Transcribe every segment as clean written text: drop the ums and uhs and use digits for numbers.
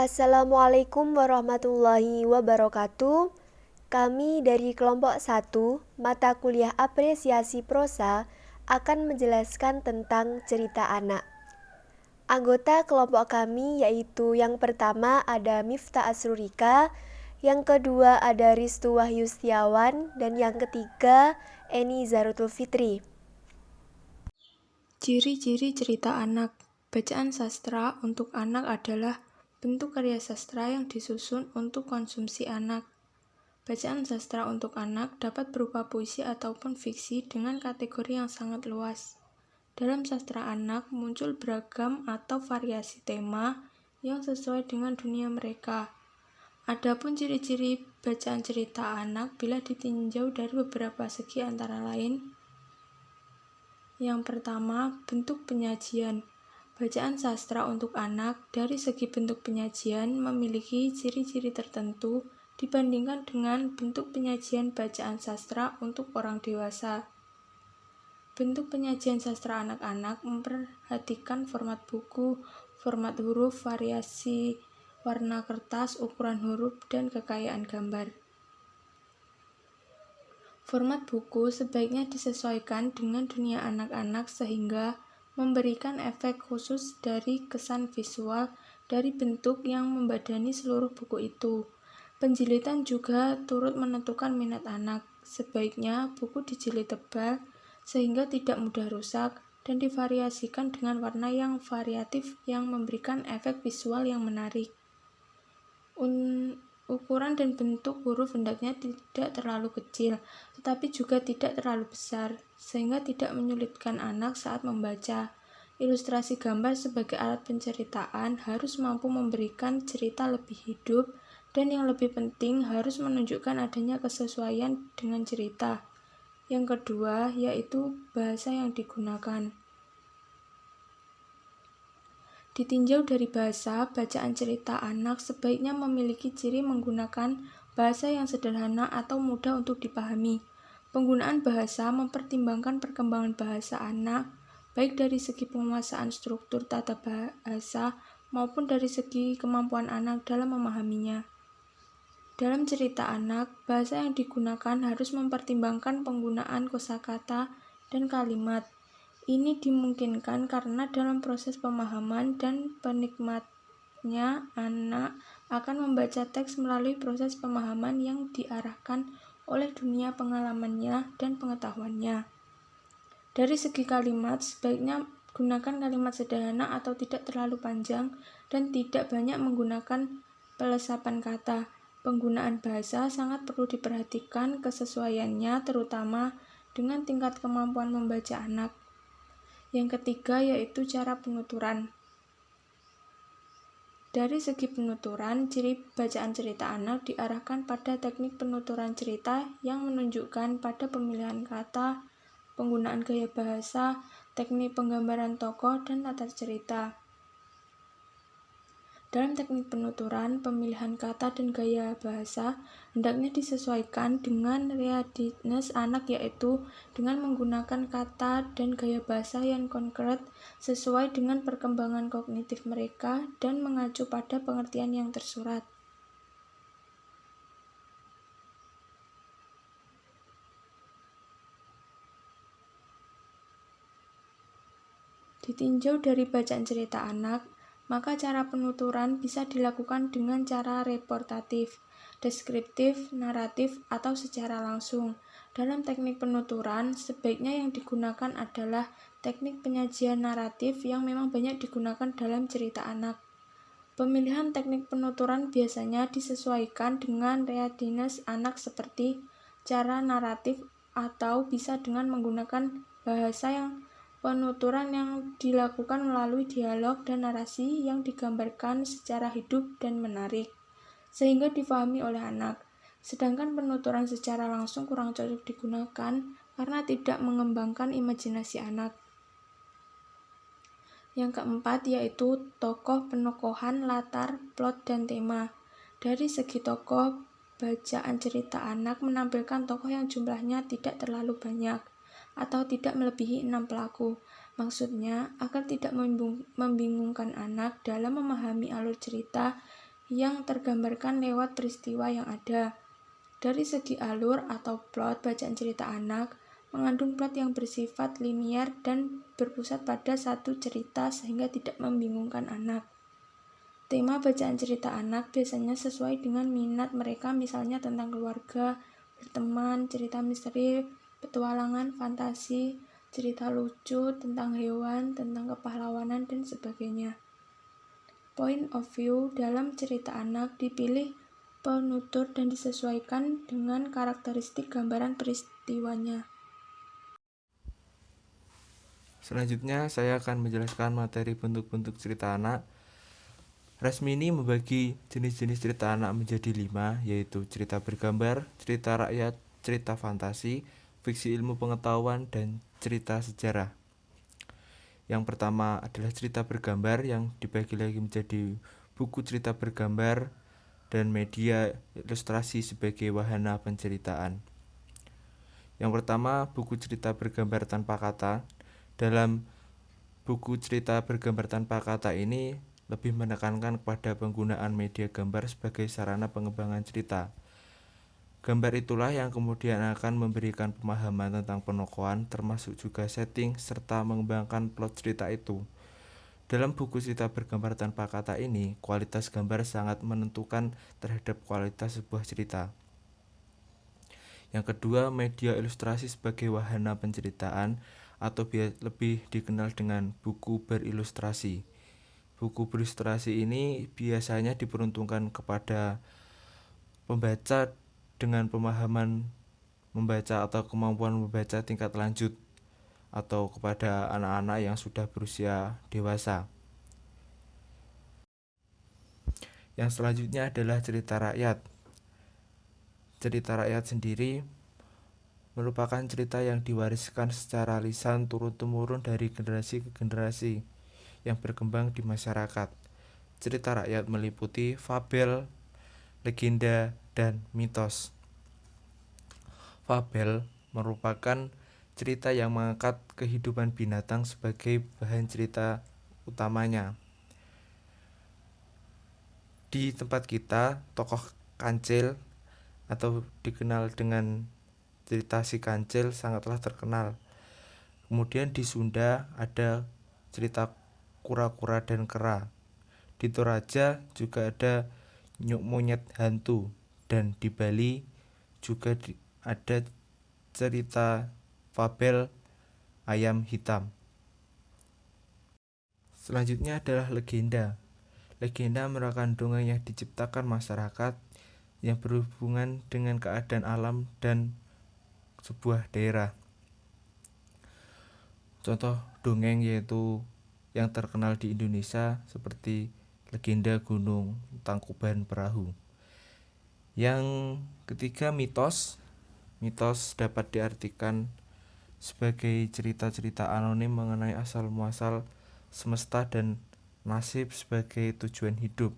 Assalamualaikum warahmatullahi wabarakatuh. Kami dari kelompok 1, mata kuliah apresiasi prosa, akan menjelaskan tentang cerita anak. Anggota kelompok kami yaitu yang pertama ada Miftah Asrurika, yang kedua ada Ristu Wahyu Setiawan, dan yang ketiga Eni Zarutul Fitri. Ciri-ciri cerita anak. Bacaan sastra untuk anak adalah bentuk karya sastra yang disusun untuk konsumsi anak. Bacaan sastra untuk anak dapat berupa puisi ataupun fiksi dengan kategori yang sangat luas. Dalam sastra anak muncul beragam atau variasi tema yang sesuai dengan dunia mereka. Adapun ciri-ciri bacaan cerita anak bila ditinjau dari beberapa segi antara lain: yang pertama, bentuk penyajian. Bacaan sastra untuk anak dari segi bentuk penyajian memiliki ciri-ciri tertentu dibandingkan dengan bentuk penyajian bacaan sastra untuk orang dewasa. Bentuk penyajian sastra anak-anak memperhatikan format buku, format huruf, variasi warna kertas, ukuran huruf, dan kekayaan gambar. Format buku sebaiknya disesuaikan dengan dunia anak-anak sehingga memberikan efek khusus dari kesan visual dari bentuk yang membadani seluruh buku itu. Penjilitan juga turut menentukan minat anak. Sebaiknya buku dijilid tebal sehingga tidak mudah rusak dan divariasikan dengan warna yang variatif yang memberikan efek visual yang menarik. Ukuran dan bentuk huruf hendaknya tidak terlalu kecil, tetapi juga tidak terlalu besar, sehingga tidak menyulitkan anak saat membaca. Ilustrasi gambar sebagai alat penceritaan harus mampu memberikan cerita lebih hidup, dan yang lebih penting harus menunjukkan adanya kesesuaian dengan cerita. Yang kedua, yaitu bahasa yang digunakan. Ditinjau dari bahasa, bacaan cerita anak sebaiknya memiliki ciri menggunakan bahasa yang sederhana atau mudah untuk dipahami. Penggunaan bahasa mempertimbangkan perkembangan bahasa anak, baik dari segi penguasaan struktur tata bahasa maupun dari segi kemampuan anak dalam memahaminya. Dalam cerita anak, bahasa yang digunakan harus mempertimbangkan penggunaan kosakata dan kalimat. Ini dimungkinkan karena dalam proses pemahaman dan penikmatnya, anak akan membaca teks melalui proses pemahaman yang diarahkan oleh dunia pengalamannya dan pengetahuannya. Dari segi kalimat, sebaiknya gunakan kalimat sederhana atau tidak terlalu panjang dan tidak banyak menggunakan pelesapan kata. Penggunaan bahasa sangat perlu diperhatikan kesesuaiannya, terutama dengan tingkat kemampuan membaca anak. Yang ketiga yaitu cara penuturan. Dari segi penuturan, ciri bacaan cerita anak diarahkan pada teknik penuturan cerita yang menunjukkan pada pemilihan kata, penggunaan gaya bahasa, teknik penggambaran tokoh, dan latar cerita. Dalam teknik penuturan, pemilihan kata dan gaya bahasa hendaknya disesuaikan dengan readiness anak, yaitu dengan menggunakan kata dan gaya bahasa yang konkret sesuai dengan perkembangan kognitif mereka dan mengacu pada pengertian yang tersurat. Ditinjau dari bacaan cerita anak, maka cara penuturan bisa dilakukan dengan cara reportatif, deskriptif, naratif, atau secara langsung. Dalam teknik penuturan, sebaiknya yang digunakan adalah teknik penyajian naratif yang memang banyak digunakan dalam cerita anak. Pemilihan teknik penuturan biasanya disesuaikan dengan readiness anak seperti cara naratif atau bisa dengan menggunakan bahasa yang penuturan yang dilakukan melalui dialog dan narasi yang digambarkan secara hidup dan menarik, sehingga difahami oleh anak. Sedangkan penuturan secara langsung kurang cocok digunakan karena tidak mengembangkan imajinasi anak. Yang keempat yaitu tokoh penokohan, latar, plot, dan tema. Dari segi tokoh, bacaan cerita anak menampilkan tokoh yang jumlahnya tidak terlalu banyak atau tidak melebihi 6 pelaku. Maksudnya, agar tidak membingungkan anak dalam memahami alur cerita, yang tergambarkan lewat peristiwa yang ada. Dari segi alur atau plot, bacaan cerita anak mengandung plot yang bersifat linier dan berpusat pada satu cerita sehingga tidak membingungkan anak. Tema bacaan cerita anak biasanya sesuai dengan minat mereka, misalnya tentang keluarga, berteman, cerita misteri, petualangan, fantasi, cerita lucu, tentang hewan, tentang kepahlawanan, dan sebagainya. Point of view dalam cerita anak dipilih penutur dan disesuaikan dengan karakteristik gambaran peristiwanya. Selanjutnya saya akan menjelaskan materi bentuk-bentuk cerita anak. Resmini membagi jenis-jenis cerita anak menjadi 5, yaitu cerita bergambar, cerita rakyat, cerita fantasi, fiksi ilmu pengetahuan, dan cerita sejarah. Yang pertama adalah cerita bergambar yang dibagi lagi menjadi buku cerita bergambar dan media ilustrasi sebagai wahana penceritaan. Yang pertama, buku cerita bergambar tanpa kata. Dalam buku cerita bergambar tanpa kata ini lebih menekankan kepada penggunaan media gambar sebagai sarana pengembangan cerita. Gambar itulah yang kemudian akan memberikan pemahaman tentang penokohan, termasuk juga setting, serta mengembangkan plot cerita itu. Dalam buku cerita bergambar tanpa kata ini, kualitas gambar sangat menentukan terhadap kualitas sebuah cerita. Yang kedua, media ilustrasi sebagai wahana penceritaan atau lebih dikenal dengan buku berilustrasi. Buku berilustrasi ini biasanya diperuntukkan kepada pembaca dengan pemahaman membaca atau kemampuan membaca tingkat lanjut atau kepada anak-anak yang sudah berusia dewasa. Yang selanjutnya adalah cerita rakyat. Cerita rakyat sendiri merupakan cerita yang diwariskan secara lisan turun-temurun dari generasi ke generasi yang berkembang di masyarakat. Cerita rakyat meliputi fabel, legenda, dan mitos. Fabel merupakan cerita yang mengangkat kehidupan binatang sebagai bahan cerita utamanya. Di tempat kita, tokoh kancil atau dikenal dengan cerita si kancil sangatlah terkenal. Kemudian di Sunda ada cerita kura-kura dan kera. Di Toraja juga ada nyuk monyet hantu, dan di Bali juga ada cerita fabel ayam hitam. Selanjutnya adalah legenda. Legenda merupakan dongeng yang diciptakan masyarakat yang berhubungan dengan keadaan alam dan sebuah daerah. Contoh dongeng yaitu yang terkenal di Indonesia seperti legenda Gunung Tangkuban Perahu. Yang ketiga, mitos. Mitos dapat diartikan sebagai cerita-cerita anonim mengenai asal-muasal semesta dan nasib sebagai tujuan hidup.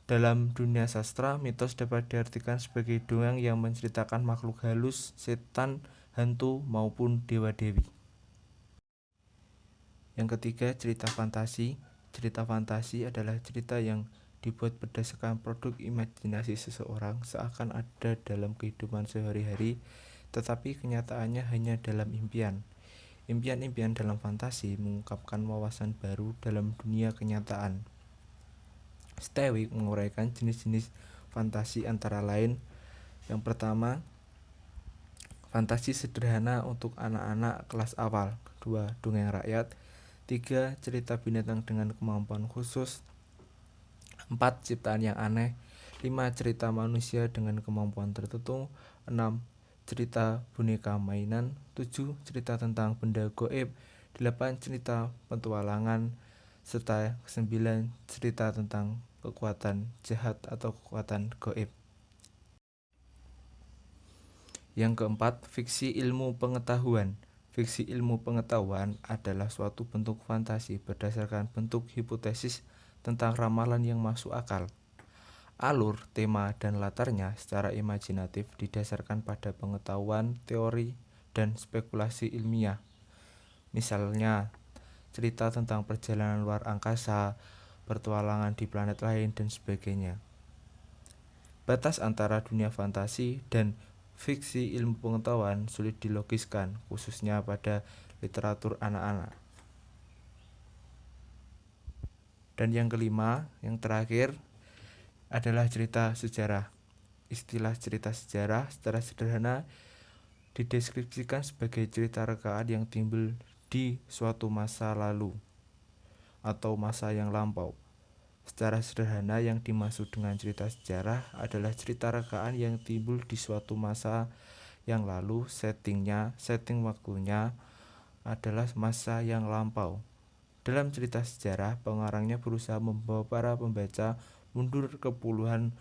Dalam dunia sastra, mitos dapat diartikan sebagai dongeng yang menceritakan makhluk halus, setan, hantu, maupun dewa-dewi. Yang ketiga, cerita fantasi. Cerita fantasi adalah cerita yang dibuat berdasarkan produk imajinasi seseorang seakan ada dalam kehidupan sehari-hari, tetapi kenyataannya hanya dalam impian. Impian-impian dalam fantasi mengungkapkan wawasan baru dalam dunia kenyataan. Stewik menguraikan jenis-jenis fantasi antara lain. Yang pertama, fantasi sederhana untuk anak-anak kelas awal. 2. Dongeng rakyat. 3. Cerita binatang dengan kemampuan khusus. 4. Ciptaan yang aneh. 5. Cerita manusia dengan kemampuan tertentu. 6. Cerita boneka mainan. 7. Cerita tentang benda goib. 8. Cerita petualangan. Serta 9. Cerita tentang kekuatan jahat atau kekuatan goib. Yang keempat, fiksi ilmu pengetahuan. Fiksi ilmu pengetahuan adalah suatu bentuk fantasi berdasarkan bentuk hipotesis tentang ramalan yang masuk akal. Alur, tema, dan latarnya secara imajinatif didasarkan pada pengetahuan, teori, dan spekulasi ilmiah. Misalnya, cerita tentang perjalanan luar angkasa, bertualangan di planet lain, dan sebagainya. Batas antara dunia fantasi dan fiksi ilmu pengetahuan sulit dilogiskan, khususnya pada literatur anak-anak. Dan yang kelima, yang terakhir, adalah cerita sejarah. Istilah cerita sejarah secara sederhana dideskripsikan sebagai cerita rekaan yang timbul di suatu masa lalu atau masa yang lampau. Secara sederhana, yang dimaksud dengan cerita sejarah adalah cerita rekaan yang timbul di suatu masa yang lalu. Setting waktunya adalah masa yang lampau. Dalam cerita sejarah, pengarangnya berusaha membawa para pembaca mundur ke puluhan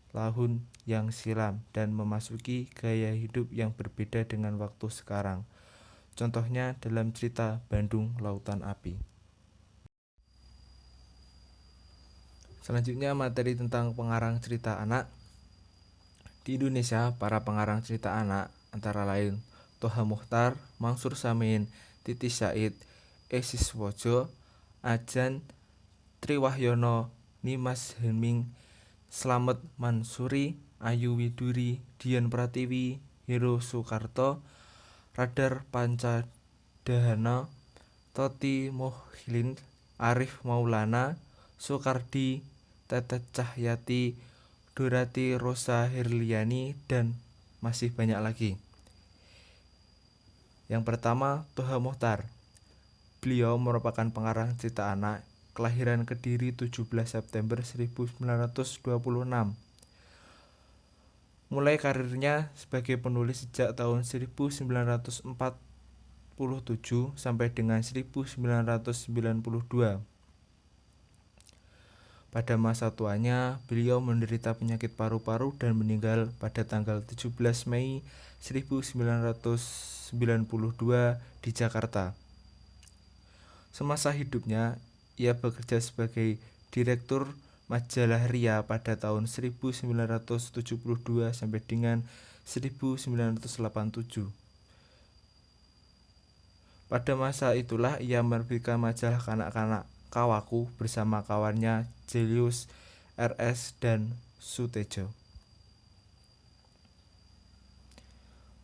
tahun yang silam dan memasuki gaya hidup yang berbeda dengan waktu sekarang. Contohnya dalam cerita Bandung Lautan Api. Selanjutnya, materi tentang pengarang cerita anak. Di Indonesia, para pengarang cerita anak antara lain Toha Muchtar, Mansur Samin, Titi Said, Esi Suwojo, Ajan Triwahyono, Nimas Heming, Slamet Mansuri, Ayu Widuri, Dian Pratiwi, Hero Soekarto, Radar Pancadahana, Toti Mohlin, Arif Maulana, Soekardi, Tetet Cahyati, Dorati Rosa Herliani, dan masih banyak lagi. Yang pertama, Toha Muchtar. Beliau merupakan pengarang cerita anak, kelahiran Kediri 17 September 1926. Mulai karirnya sebagai penulis sejak tahun 1947 sampai dengan 1992. Pada masa tuanya, beliau menderita penyakit paru-paru dan meninggal pada tanggal 17 Mei 1992 di Jakarta. Semasa hidupnya, ia bekerja sebagai direktur majalah Ria pada tahun 1972 sampai dengan 1987. Pada masa itulah ia menerbitkan majalah kanak-kanak Kawaku bersama kawannya Julius R.S. dan Sutejo.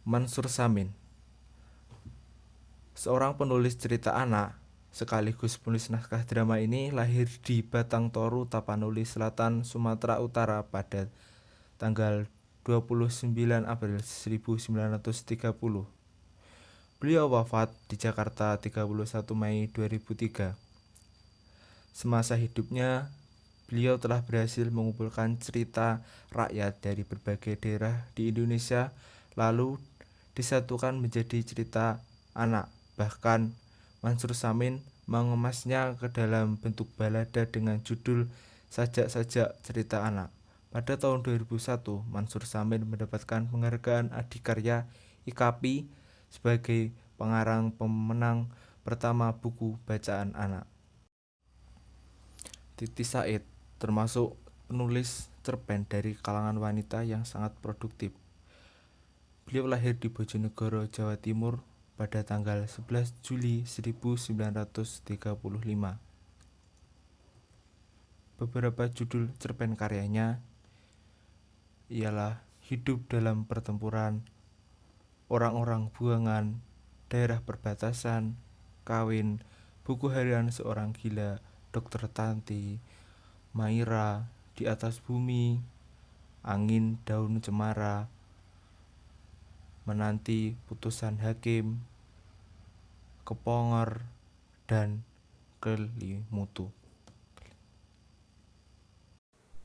Mansur Samin, seorang penulis cerita anak sekaligus penulis naskah drama ini, lahir di Batang Toru, Tapanuli Selatan, Sumatera Utara pada tanggal 29 April 1930. Beliau wafat di Jakarta 31 Mei 2003. Semasa hidupnya, beliau telah berhasil mengumpulkan cerita rakyat dari berbagai daerah di Indonesia, lalu disatukan menjadi cerita anak. Bahkan Mansur Samin mengemasnya ke dalam bentuk balada dengan judul Sajak-sajak Cerita Anak. Pada tahun 2001, Mansur Samin mendapatkan penghargaan Adikarya IKAPI sebagai pengarang pemenang pertama buku bacaan anak. Titi Said termasuk penulis cerpen dari kalangan wanita yang sangat produktif. Beliau lahir di Bojonegoro, Jawa Timur pada tanggal 11 Juli 1935. Beberapa judul cerpen karyanya ialah Hidup dalam Pertempuran, Orang-orang Buangan, Daerah Perbatasan, Kawin, Buku Harian Seorang Gila, Dokter Tanti, Maira, Di Atas Bumi, Angin Daun Cemara, Menanti Putusan Hakim, Kepongor, dan Kelimutu.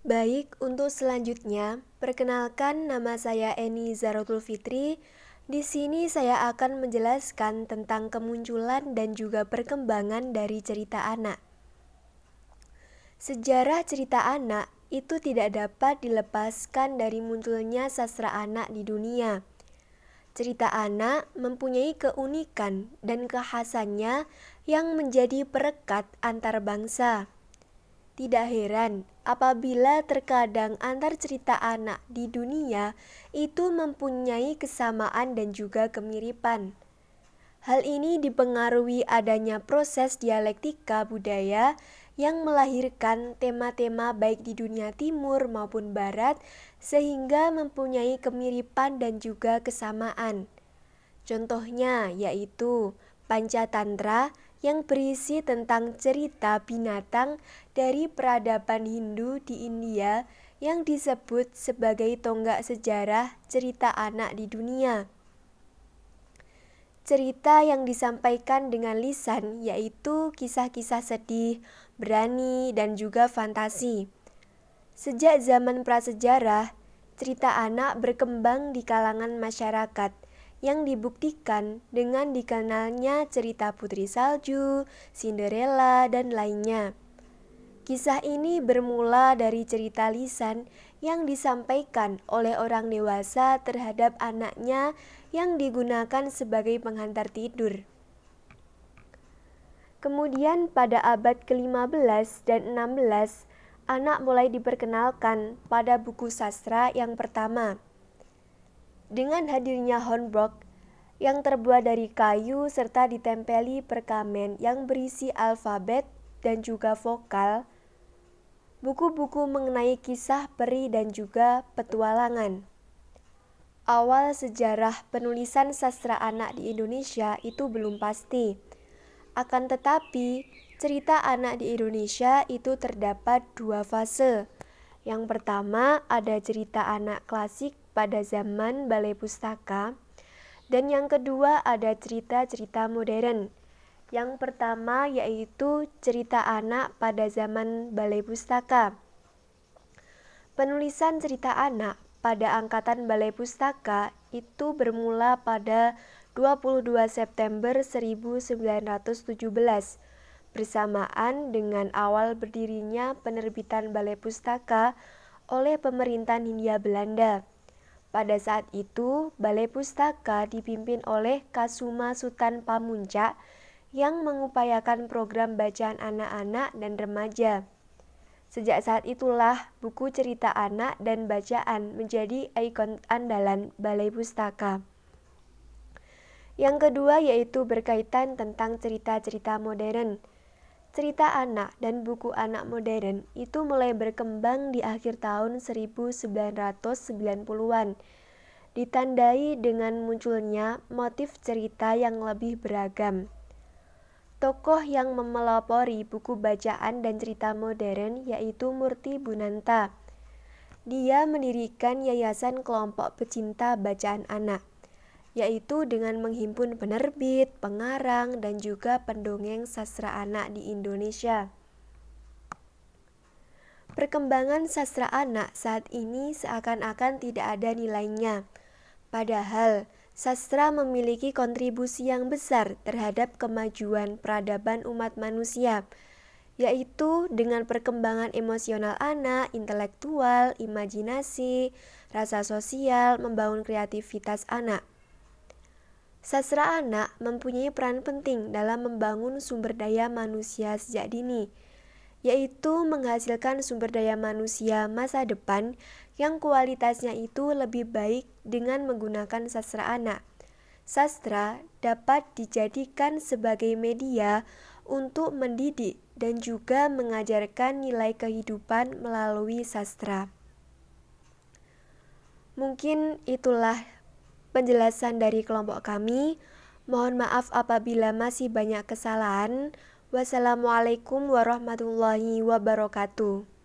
Baik, untuk selanjutnya, perkenalkan, nama saya Eni Zaratul Fitri. Di sini saya akan menjelaskan tentang kemunculan dan juga perkembangan dari cerita anak. Sejarah cerita anak itu tidak dapat dilepaskan dari munculnya sastra anak di dunia. Cerita anak mempunyai keunikan dan kekhasannya yang menjadi perekat antar bangsa. Tidak heran apabila terkadang antar cerita anak di dunia itu mempunyai kesamaan dan juga kemiripan. Hal ini dipengaruhi adanya proses dialektika budaya yang melahirkan tema-tema baik di dunia timur maupun barat sehingga mempunyai kemiripan dan juga kesamaan. Contohnya yaitu Pancatantra yang berisi tentang cerita binatang dari peradaban Hindu di India yang disebut sebagai tonggak sejarah cerita anak di dunia. Cerita yang disampaikan dengan lisan yaitu kisah-kisah sedih, berani, dan juga fantasi. Sejak zaman prasejarah, cerita anak berkembang di kalangan masyarakat yang dibuktikan dengan dikenalnya cerita Putri Salju, Cinderella, dan lainnya. Kisah ini bermula dari cerita lisan yang disampaikan oleh orang dewasa terhadap anaknya yang digunakan sebagai penghantar tidur. Kemudian pada abad ke-15 dan 16, anak mulai diperkenalkan pada buku sastra yang pertama. Dengan hadirnya Hornbook yang terbuat dari kayu serta ditempeli perkamen yang berisi alfabet dan juga vokal, buku-buku mengenai kisah peri dan juga petualangan. Awal sejarah penulisan sastra anak di Indonesia itu belum pasti. Akan tetapi, cerita anak di Indonesia itu terdapat dua fase. Yang pertama ada cerita anak klasik pada zaman Balai Pustaka, dan yang kedua ada cerita-cerita modern. Yang pertama yaitu cerita anak pada zaman Balai Pustaka. Penulisan cerita anak pada angkatan Balai Pustaka itu bermula pada 22 September 1917 bersamaan dengan awal berdirinya penerbitan Balai Pustaka oleh pemerintahan Hindia Belanda. Pada saat itu, Balai Pustaka dipimpin oleh Kasuma Sutan Pamuntjak yang mengupayakan program bacaan anak-anak dan remaja. Sejak saat itulah buku cerita anak dan bacaan menjadi ikon andalan Balai Pustaka. Yang kedua yaitu berkaitan tentang cerita-cerita modern. Cerita anak dan buku anak modern itu mulai berkembang di akhir tahun 1990-an, ditandai dengan munculnya motif cerita yang lebih beragam. Tokoh yang memelopori buku bacaan dan cerita modern yaitu Murti Bunanta. Dia mendirikan yayasan kelompok pecinta bacaan anak, yaitu dengan menghimpun penerbit, pengarang, dan juga pendongeng sastra anak di Indonesia. Perkembangan sastra anak saat ini seakan-akan tidak ada nilainya. Padahal, sastra memiliki kontribusi yang besar terhadap kemajuan peradaban umat manusia, yaitu dengan perkembangan emosional anak, intelektual, imajinasi, rasa sosial, membangun kreativitas anak. Sastra anak mempunyai peran penting dalam membangun sumber daya manusia sejak dini, yaitu menghasilkan sumber daya manusia masa depan yang kualitasnya itu lebih baik dengan menggunakan sastra anak. Sastra dapat dijadikan sebagai media untuk mendidik dan juga mengajarkan nilai kehidupan melalui sastra. Mungkin itulah penjelasan dari kelompok kami. Mohon maaf apabila masih banyak kesalahan. Wassalamualaikum warahmatullahi wabarakatuh.